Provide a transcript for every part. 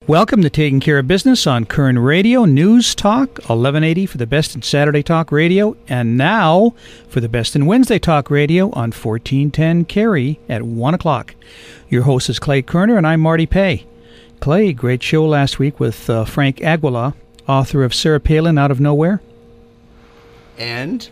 Welcome to Taking Care of Business on Koerner Radio, News Talk, 1180 for the best in Saturday Talk Radio, and now for the best in Wednesday Talk Radio on 1410 Carey at 1 o'clock. Your host is Clay Koerner, and I'm Marty Pay. Clay, great show last week with Frank Aguilar, author of Sarah Palin Out of Nowhere. And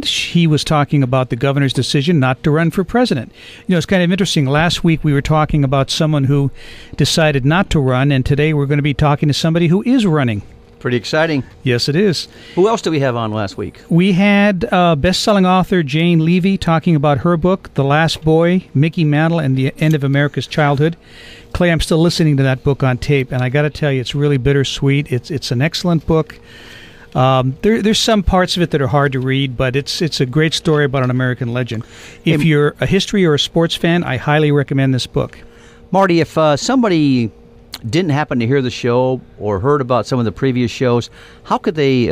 he was talking about the governor's decision not to run for president. You know, it's kind of interesting. Last week we were talking about someone who decided not to run, and today we're going to be talking to somebody who is running. Pretty exciting. Yes, it is. Who else do we have on last week? We had best-selling author Jane Levy talking about her book, The Last Boy, Mickey Mantle, and the End of America's Childhood. Clay, I'm still listening to that book on tape, and I got to tell you, it's really bittersweet. It's an excellent book. There's some parts of it that are hard to read, but it's a great story about an American legend. If you're a history or a sports fan, I highly recommend this book. Marty, if somebody didn't happen to hear the show or heard about some of the previous shows, how could they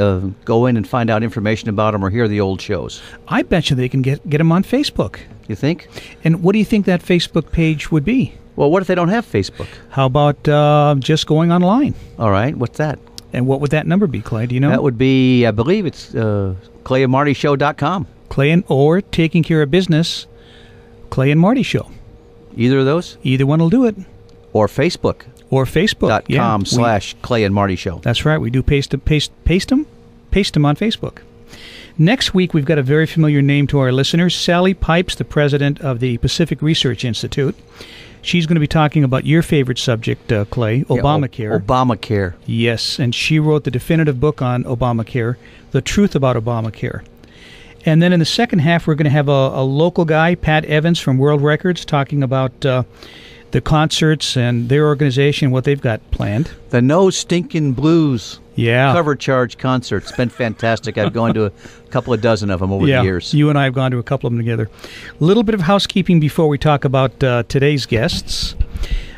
go in and find out information about them or hear the old shows? I bet you they can get them on Facebook. You think? And what do you think that Facebook page would be? Well, what if they don't have Facebook? How about just going online? All right, what's that? And what would that number be, Clay? Do you know? That would be, I believe it's clayandmartyshow.com. Or Taking Care of Business, Clay and Marty Show. Either of those? Either one will do it. Or Facebook. .com/Clay and Marty Show. That's right. We do paste them on Facebook. Next week, we've got a very familiar name to our listeners, Sally Pipes, the president of the Pacific Research Institute. She's going to be talking about your favorite subject, Clay, Obamacare. Obamacare. Yes, and she wrote the definitive book on Obamacare, The Truth About Obamacare. And then in the second half, we're going to have a local guy, Pat Evans from World Records, talking about the concerts and their organization, what they've got planned. The No Stinkin' Blues cover charge concerts. It's been fantastic. I've gone to a couple of dozen of them over the years. You and I have gone to a couple of them together. A little bit of housekeeping before we talk about today's guests.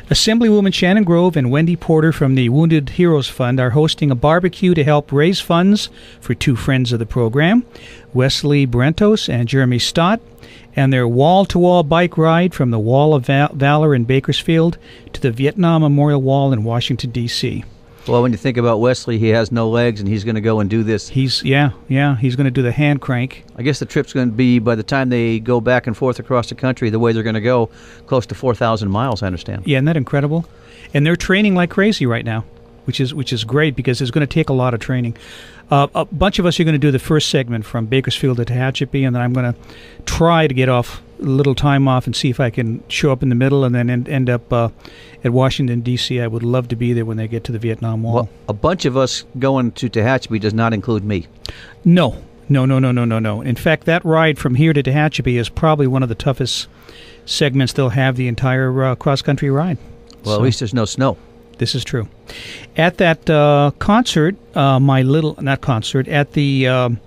Assemblywoman Shannon Grove and Wendy Porter from the Wounded Heroes Fund are hosting a barbecue to help raise funds for two friends of the program, Wesley Brentos and Jeremy Stott, and their wall-to-wall bike ride from the Wall of Valor in Bakersfield to the Vietnam Memorial Wall in Washington, D.C. Well, when you think about Wesley, he has no legs, and he's going to go and do this. He's going to do the hand crank. I guess the trip's going to be, by the time they go back and forth across the country, the way they're going to go, close to 4,000 miles, I understand. Yeah, isn't that incredible? And they're training like crazy right now, which is great because it's going to take a lot of training. A bunch of us are going to do the first segment from Bakersfield to Tehachapi, and then I'm going to try to get off a little time off and see if I can show up in the middle and then end up at Washington, D.C. I would love to be there when they get to the Vietnam Wall. Well, a bunch of us going to Tehachapi does not include me. No. In fact, that ride from here to Tehachapi is probably one of the toughest segments they'll have the entire cross-country ride. Well, at least there's no snow. This is true. At that concert, at the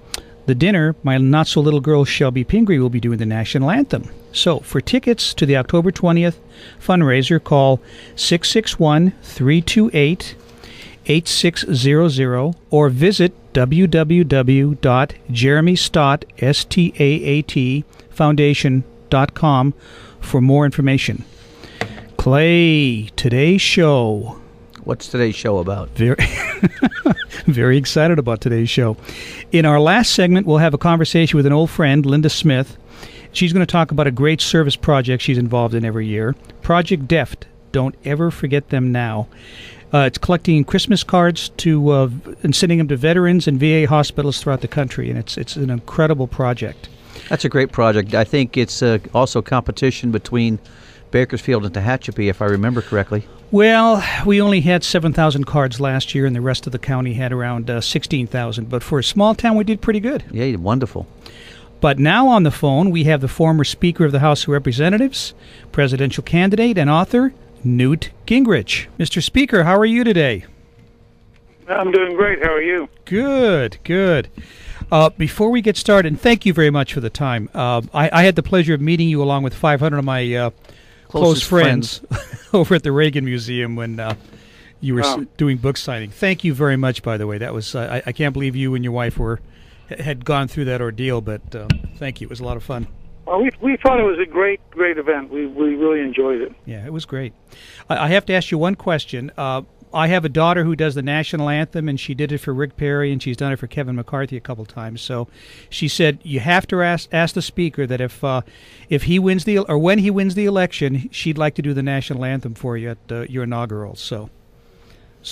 dinner, my not-so-little girl Shelby Pingree will be doing the national anthem. So, for tickets to the October 20th fundraiser, call 661-328-8600 or visit www.jeremystottfoundation.com for more information. Clay, today's show. What's today's show about? Very excited about today's show. In our last segment, we'll have a conversation with an old friend, Linda Smith. She's going to talk about a great service project she's involved in every year, Project DEFT. Don't ever forget them now. It's collecting Christmas cards and sending them to veterans and VA hospitals throughout the country, and it's an incredible project. That's a great project. I think it's also competition between Bakersfield and Tehachapi, if I remember correctly. Well, we only had 7,000 cards last year, and the rest of the county had around 16,000. But for a small town, we did pretty good. Yeah, wonderful. But now on the phone, we have the former Speaker of the House of Representatives, presidential candidate, and author, Newt Gingrich. Mr. Speaker, how are you today? I'm doing great. How are you? Good. Before we get started, and thank you very much for the time, I had the pleasure of meeting you along with 500 of my close friends over at the Reagan Museum when you were doing book signing. Thank you very much, by the way. That was I can't believe you and your wife had gone through that ordeal, but thank you. It was a lot of fun. Well, we thought it was a great event. We really enjoyed it. Yeah, it was great. I have to ask you one question. I have a daughter who does the national anthem, and she did it for Rick Perry, and she's done it for Kevin McCarthy a couple times. So she said you have to ask the speaker that if he wins when he wins the election, she'd like to do the national anthem for you at your inaugural. So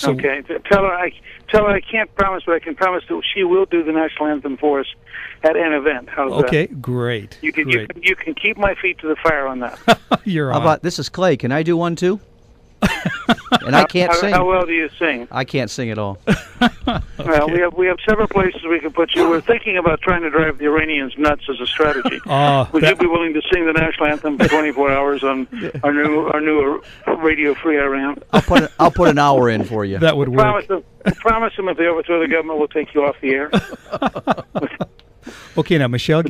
okay, tell her I can't promise, but I can promise that she will do the national anthem for us at an event. How's okay, that? Great. You can keep my feet to the fire on that. You're on. How about this is Clay? Can I do one too? And I can't sing. How well do you sing? I can't sing at all. Well, we have several places we can put you. We're thinking about trying to drive the Iranians nuts as a strategy. Would you be willing to sing the national anthem for 24 hours on our new Radio Free Iran? I'll put an hour in for you. That would work. Promise them if they overthrow the government, we'll take you off the air. Okay, now Michelle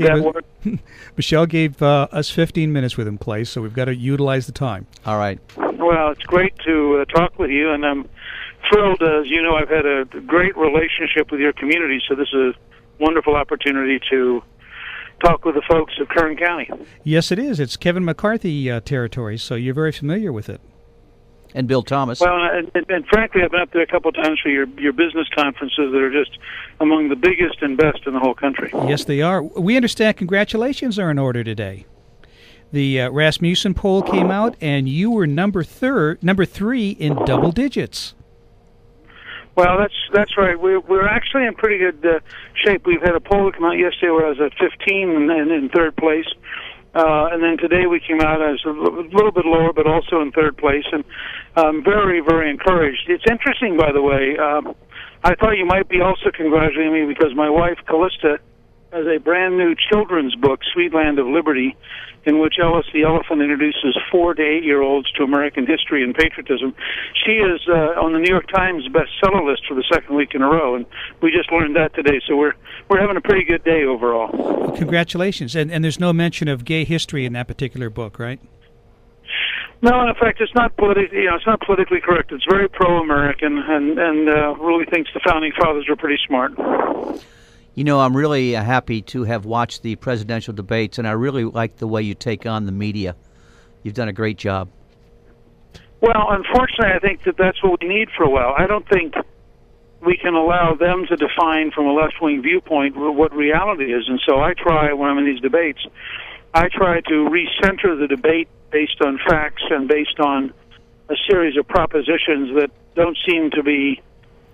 gave us 15 minutes with him, Clay, so we've got to utilize the time. All right. Well, it's great to talk with you, and I'm thrilled. As you know, I've had a great relationship with your community, so this is a wonderful opportunity to talk with the folks of Kern County. Yes, it is. It's Kevin McCarthy territory, so you're very familiar with it. And Bill Thomas. Well, and frankly, I've been up there a couple of times for your business conferences that are just among the biggest and best in the whole country. Yes, they are. We understand congratulations are in order today. The Rasmussen poll came out, and you were number 3 in double digits. Well, that's right. We're actually in pretty good shape. We've had a poll that came out yesterday where I was at 15 and in third place. And then today we came out as a little bit lower, but also in third place, and I'm very, very encouraged. It's interesting, by the way. I thought you might be also congratulating me because my wife, Callista, has a brand new children's book, Sweet Land of Liberty, in which Ellis the Elephant introduces 4 to 8-year-olds to American history and patriotism. She is on the New York Times bestseller list for the second week in a row, and we just learned that today. So we're having a pretty good day overall. Well, congratulations! And there's no mention of gay history in that particular book, right? No, in fact, it's not it's not politically correct. It's very pro-American, and really thinks the founding fathers were pretty smart. You know, I'm really happy to have watched the presidential debates, and I really like the way you take on the media. You've done a great job. Well, unfortunately, I think that's what we need for a while. I don't think we can allow them to define from a left-wing viewpoint what reality is. And so I try, when I'm in these debates, I try to recenter the debate based on facts and based on a series of propositions that don't seem to be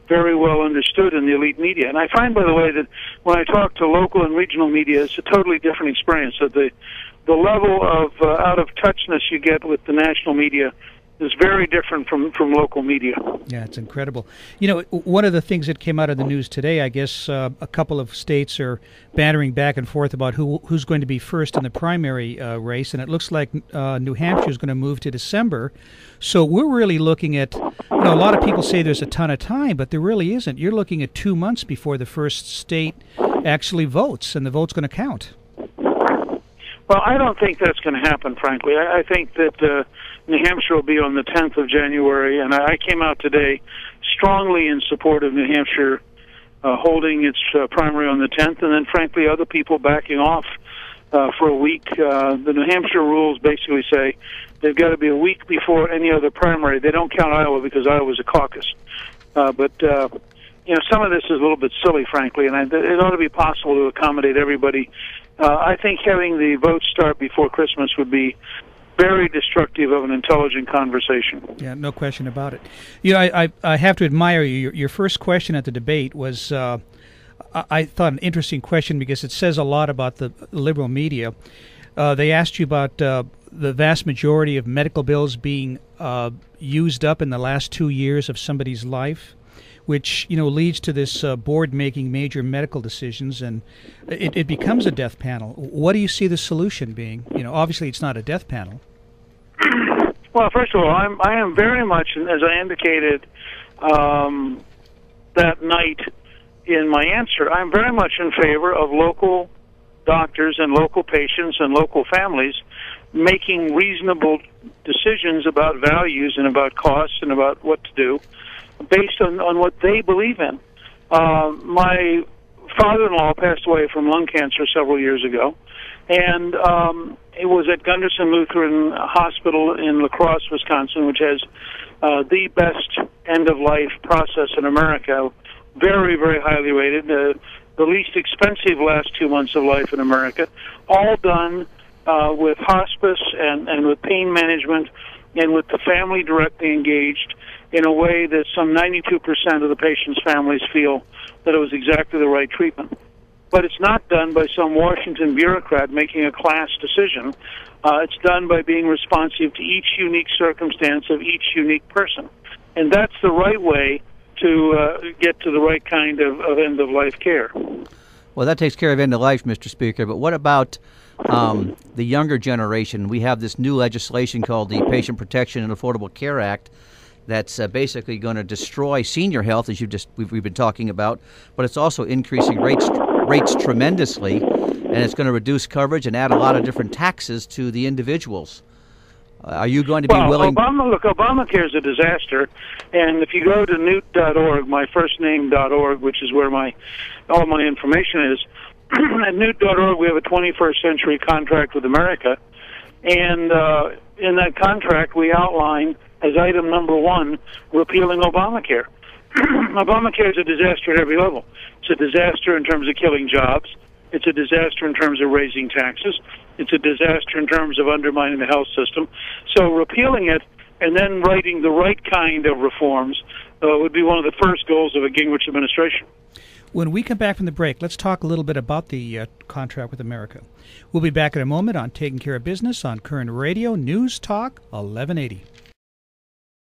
very well understood in the elite media. And I find, by the way, that when I talk to local and regional media, it's a totally different experience. That the level of out-of-touchness you get with the national media is very different from local media. Yeah, it's incredible. You know, one of the things that came out of the news today, I guess a couple of states are bantering back and forth about who's going to be first in the primary race, and it looks like New Hampshire is going to move to December. So we're really looking at, a lot of people say there's a ton of time, but there really isn't. You're looking at 2 months before the first state actually votes, and the vote's going to count. Well, I don't think that's going to happen, frankly. I think that New Hampshire will be on the 10th of January, and I came out today strongly in support of New Hampshire holding its primary on the 10th, and then, frankly, other people backing off for a week. The New Hampshire rules basically say they've got to be a week before any other primary. They don't count Iowa because Iowa's a caucus. But some of this is a little bit silly, frankly, and it ought to be possible to accommodate everybody. I think having the vote start before Christmas would be very destructive of an intelligent conversation. Yeah, no question about it. I have to admire you. Your first question at the debate was, I thought, an interesting question because it says a lot about the liberal media. They asked you about the vast majority of medical bills being used up in the last 2 years of somebody's life, which leads to this board making major medical decisions, and it becomes a death panel. What do you see the solution being? Obviously it's not a death panel. Well, first of all, I am very much, as I indicated that night in my answer, I'm very much in favor of local doctors and local patients and local families making reasonable decisions about values and about costs and about what to do, based on what they believe in. My father-in-law passed away from lung cancer several years ago, And it was at Gunderson Lutheran Hospital in La Crosse, Wisconsin, which has the best end-of-life process in America. Very, very highly rated. The least expensive last 2 months of life in America. All done with hospice and with pain management and with the family directly engaged in a way that some 92% of the patients' families feel that it was exactly the right treatment. But it's not done by some Washington bureaucrat making a class decision. It's done by being responsive to each unique circumstance of each unique person. And that's the right way to get to the right kind of end-of-life care. Well, that takes care of end-of-life, Mr. Speaker. But what about the younger generation? We have this new legislation called the Patient Protection and Affordable Care Act that's basically going to destroy senior health, as we've been talking about, but it's also increasing rates tremendously, and it's going to reduce coverage and add a lot of different taxes to the individuals. Are you going to be willing? Obamacare is a disaster, and if you go to newt.org, my first name.org, which is where all my information is, at newt.org we have a 21st century contract with America, and in that contract we outline as item number 1, repealing Obamacare. Obamacare is a disaster at every level. It's a disaster in terms of killing jobs. It's a disaster in terms of raising taxes. It's a disaster in terms of undermining the health system. So repealing it and then writing the right kind of reforms would be one of the first goals of a Gingrich administration. When we come back from the break, let's talk a little bit about the contract with America. We'll be back in a moment on Taking Care of Business on Koerner Radio, News Talk 1180.